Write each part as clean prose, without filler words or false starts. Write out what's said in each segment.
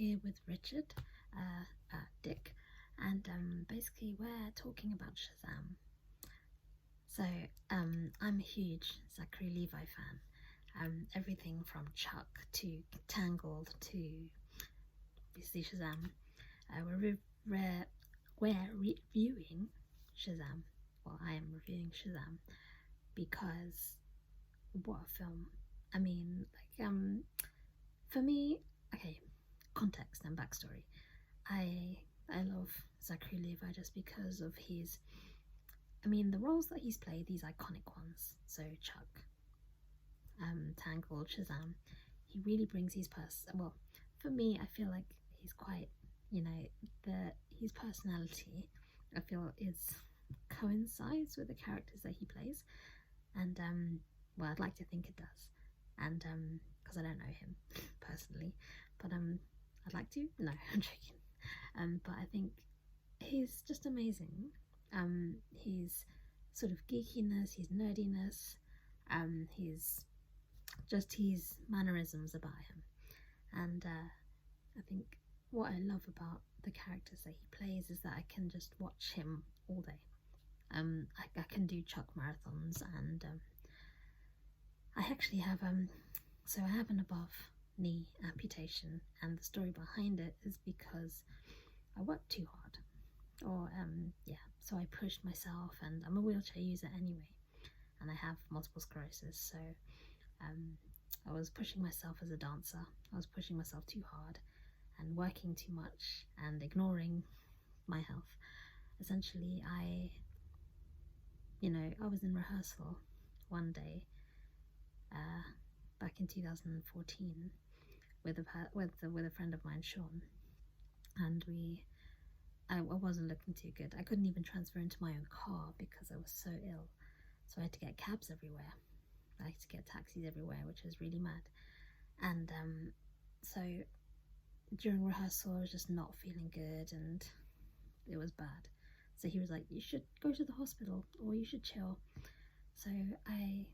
here with Richard, Dick, and basically we're talking about Shazam. So I'm a huge Zachary Levi fan. Everything from Chuck to Tangled to obviously Shazam. We're reviewing Shazam. Well, I am reviewing Shazam because what a film. I mean, like, for me, okay, context and backstory. I love Zachary Levi just because of his, I mean, the roles that he's played, these iconic ones. So Chuck, Tangled, Shazam. He really brings his well, for me, I feel like he's quite, you know, his personality, I feel, coincides with the characters that he plays, and well, I'd like to think it does, and because I don't know him personally, but I'd like to. No, I'm joking. But I think he's just amazing. His sort of geekiness, his nerdiness, his mannerisms about him, and I think what I love about the characters that he plays is that I can just watch him all day. I can do Chuck marathons, and I actually have so I have an above knee amputation, and the story behind it is because I worked too hard, or yeah, so I pushed myself, and I'm a wheelchair user anyway, and I have multiple sclerosis, so I was pushing myself as a dancer. I was pushing myself too hard and working too much and ignoring my health. Essentially, I was in rehearsal one day back in 2014 with a friend of mine, Sean, and I wasn't looking too good. I couldn't even transfer into my own car because I was so ill, so I had to get cabs everywhere. I had to get taxis everywhere, which was really mad. And so during rehearsal, I was just not feeling good, and it was bad. So he was like, "You should go to the hospital, or you should chill." So I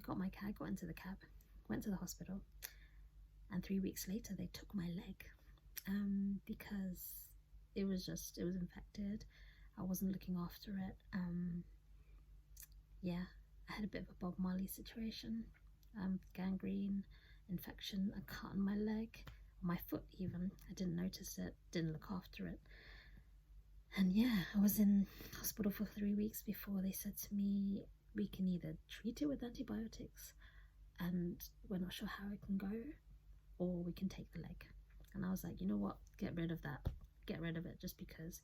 got into the cab, went to the hospital, and 3 weeks later they took my leg because it was infected. I wasn't looking after it. Yeah, I had a bit of a Bob Marley situation, gangrene, infection, a cut on my leg, my foot even. I didn't notice it, didn't look after it. And yeah, I was in hospital for 3 weeks before they said to me, we can either treat it with antibiotics, and we're not sure how it can go, or we can take the leg. And I was like, you know what, get rid of that, get rid of it, just because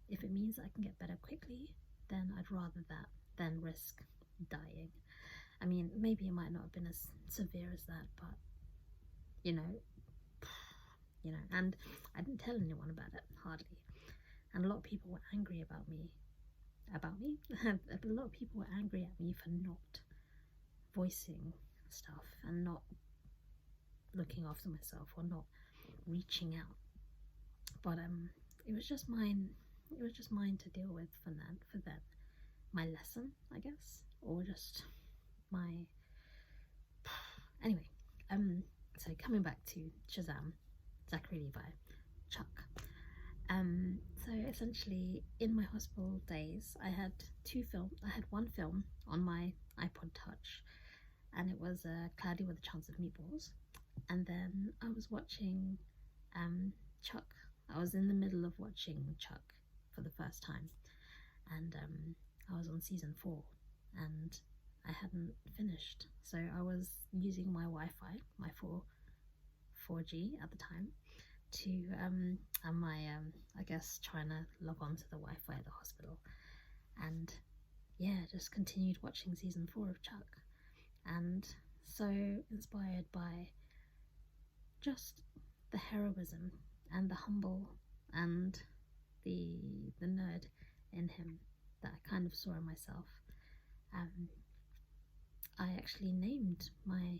if it means I can get better quickly, then I'd rather that than risk dying. I mean, maybe it might not have been as severe as that, but you know, and I didn't tell anyone about it, hardly. And a lot of people were angry about me. A lot of people were angry at me for not voicing stuff and not looking after myself or not reaching out. But it was just mine. It was just mine to deal with for then. My lesson, I guess, or just my. Anyway, so coming back to Shazam, Zachary Levi, Chuck. So essentially, in my hospital days, I had one film on my iPod Touch, and it was Cloudy with a Chance of Meatballs. And then I was watching Chuck. I was in the middle of watching Chuck for the first time, and I was on season 4, and I hadn't finished. So I was using my Wi-Fi, my 4G at the time, to I guess trying to log on to the Wi-Fi at the hospital, and yeah, just continued watching season 4 of Chuck, and so inspired by just the heroism and the humble and the nerd in him that I kind of saw in myself. I actually named I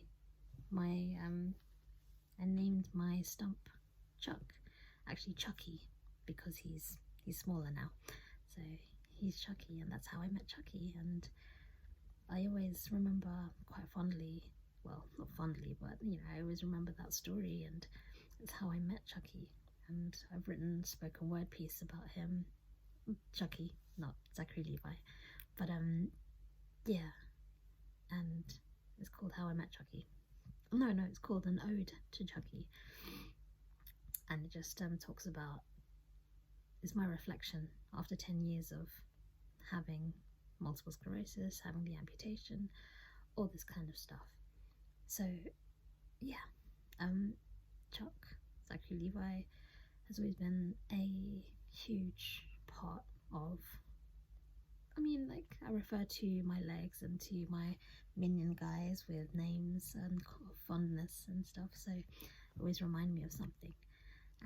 named my stump Chuck, actually Chuckie, because he's smaller now, so he's Chuckie, and that's how I met Chuckie. And I always remember quite fondly, well, not fondly, but I always remember that story, and it's how I met Chuckie. and I've written a spoken word piece about him. Chuckie, not Zachary Levi, but yeah, and it's called How I Met Chuckie. No, it's called An Ode to Chuckie, and it just talks about, it's my reflection after 10 years of having multiple sclerosis, having the amputation, all this kind of stuff. So yeah, Chuck, Zachary Levi, has always been a huge part of, I mean, like, I refer to my legs and to my minion guys with names and fondness and stuff, so always remind me of something.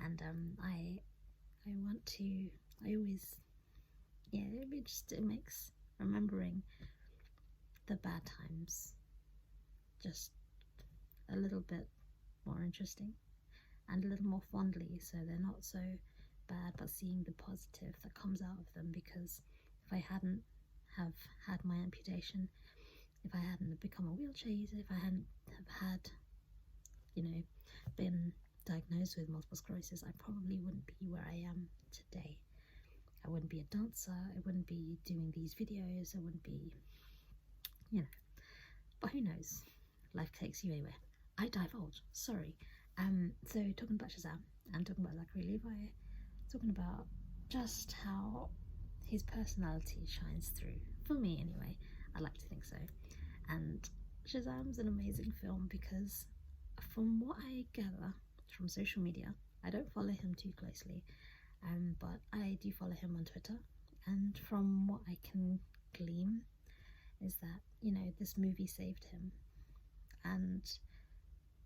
And I want to, I always, yeah, it makes remembering the bad times just a little bit more interesting and a little more fondly, so they're not so bad, but seeing the positive that comes out of them. Because if I hadn't have had my amputation, if I hadn't become a wheelchair user, if I hadn't have had, you know, been diagnosed with multiple sclerosis, I probably wouldn't be where I am today. I wouldn't be a dancer, I wouldn't be doing these videos, I wouldn't be, you know, but who knows, life takes you anywhere. I divulge, sorry. So talking about Shazam and talking about Zachary Levi, talking about just how his personality shines through, for me anyway. I like to think so. And Shazam's an amazing film because from what I gather from social media, I don't follow him too closely, but I do follow him on Twitter, and from what I can glean is that, you know, this movie saved him, and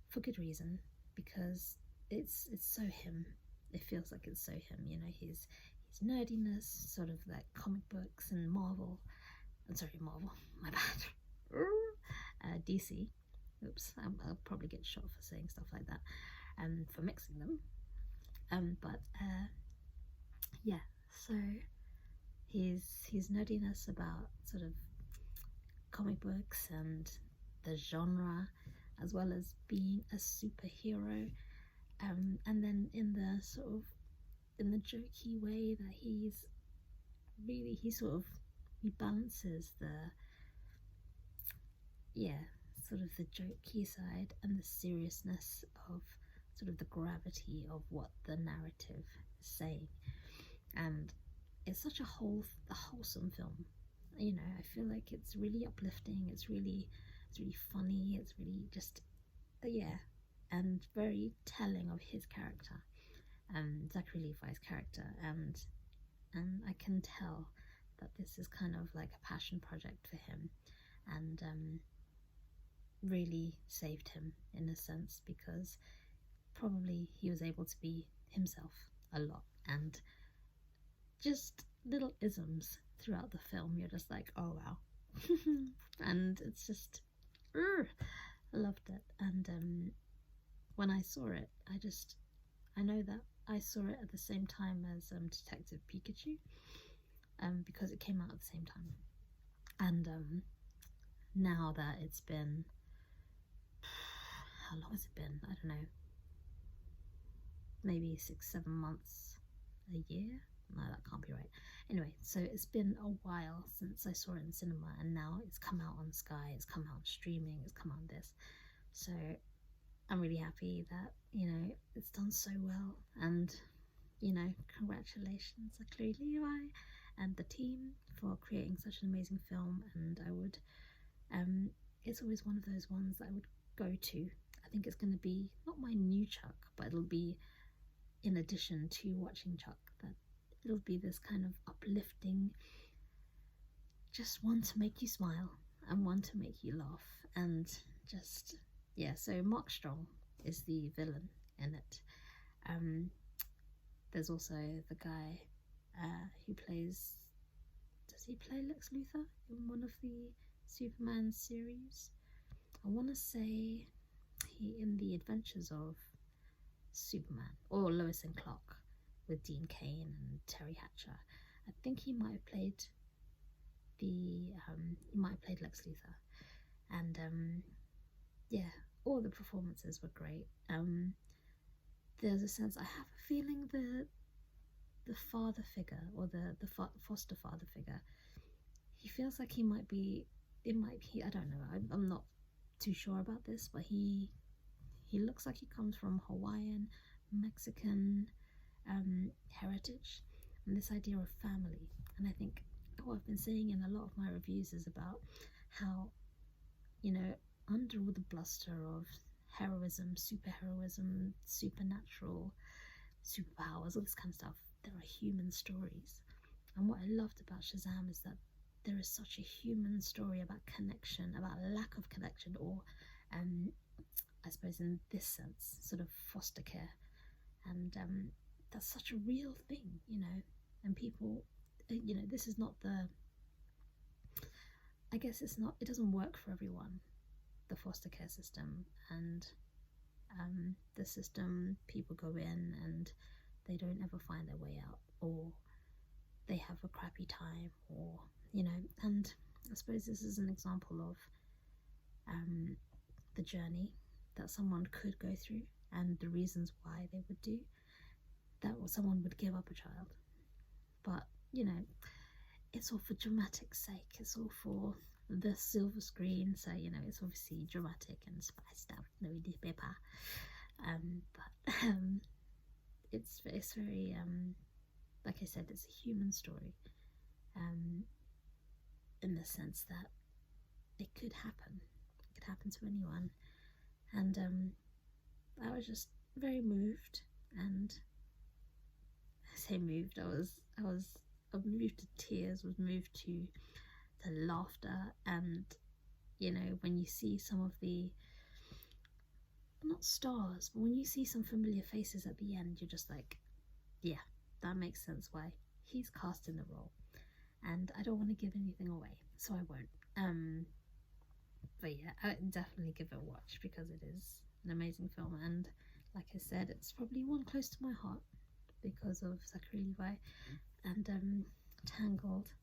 for good reason, because it's so him. It feels like it's so him, you know, his nerdiness, sort of like comic books and Marvel, my bad, DC, oops, I'll probably get shot for saying stuff like that, and for mixing them, but yeah, so his nerdiness about sort of comic books and the genre, as well as being a superhero, and then in the sort of, in the jokey way that he balances the, yeah, sort of the jokey side and the seriousness of sort of the gravity of what the narrative is saying. And it's such a wholesome film, you know. I feel like it's really uplifting, it's really funny, it's really just, yeah, and very telling of his character, Zachary Levi's character, and I can tell that this is kind of like a passion project for him, and really saved him in a sense, because probably he was able to be himself a lot, and just little isms throughout the film, you're just like, oh wow. And it's just, I loved it. And when I saw it, I know that I saw it at the same time as Detective Pikachu, because it came out at the same time. And now that it's been, how long has it been? I don't know, maybe 6-7 months, a year? No, that can't be right. Anyway, so it's been a while since I saw it in cinema, and now it's come out on Sky, it's come out streaming, it's come out this. So I'm really happy that, you know, it's done so well, and, you know, congratulations Zachary Levi and the team for creating such an amazing film. And I would, it's always one of those ones that I would go to. I think it's going to be not my new Chuck, but it'll be in addition to watching Chuck, that it'll be this kind of uplifting, just one to make you smile and one to make you laugh, and just, yeah. So Mark Strong is the villain in it. There's also the guy who plays, does he play Lex Luthor in one of the Superman series? I want to say he in the Adventures of Superman, or Lois and Clark with Dean Cain and Terry Hatcher. I think he might have played Lex Luthor. And yeah, all the performances were great. there's a sense, I have a feeling the father figure, or the foster father figure, he feels like he might be, I don't know, I'm not too sure about this, but he looks like he comes from Hawaiian, Mexican heritage, and this idea of family. And I think what I've been seeing in a lot of my reviews is about how, you know, under all the bluster of heroism, superheroism, supernatural, superpowers, all this kind of stuff, there are human stories. And what I loved about Shazam is that there is such a human story about connection, about lack of connection, or I suppose in this sense, sort of foster care. And that's such a real thing, you know, and people, you know, this is not I guess it doesn't work for everyone, the foster care system. And the system, people go in and they don't ever find their way out, or they have a crappy time, or, you know, and I suppose this is an example of the journey that someone could go through, and the reasons why they would do that, or someone would give up a child. But, you know, it's all for dramatic sake, it's all for the silver screen, so, you know, it's obviously dramatic and spiced up, no paper. But it's very, like I said, it's a human story, in the sense that it could happen to anyone. And I was just very moved, and I say moved, I was moved to tears, was moved to laughter. And, you know, when you see some of the, not stars, but when you see some familiar faces at the end, you're just like, yeah, that makes sense why he's cast in the role. And I don't want to give anything away, so I won't. But yeah, I definitely give it a watch, because it is an amazing film. And like I said, it's probably one close to my heart because of Zachary Levi. And Tangled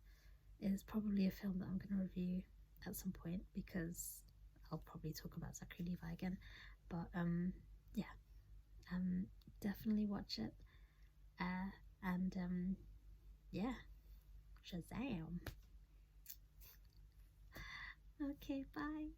is probably a film that I'm going to review at some point, because I'll probably talk about Zachary Levi again. But yeah, definitely watch it. And yeah, Shazam. Okay, bye.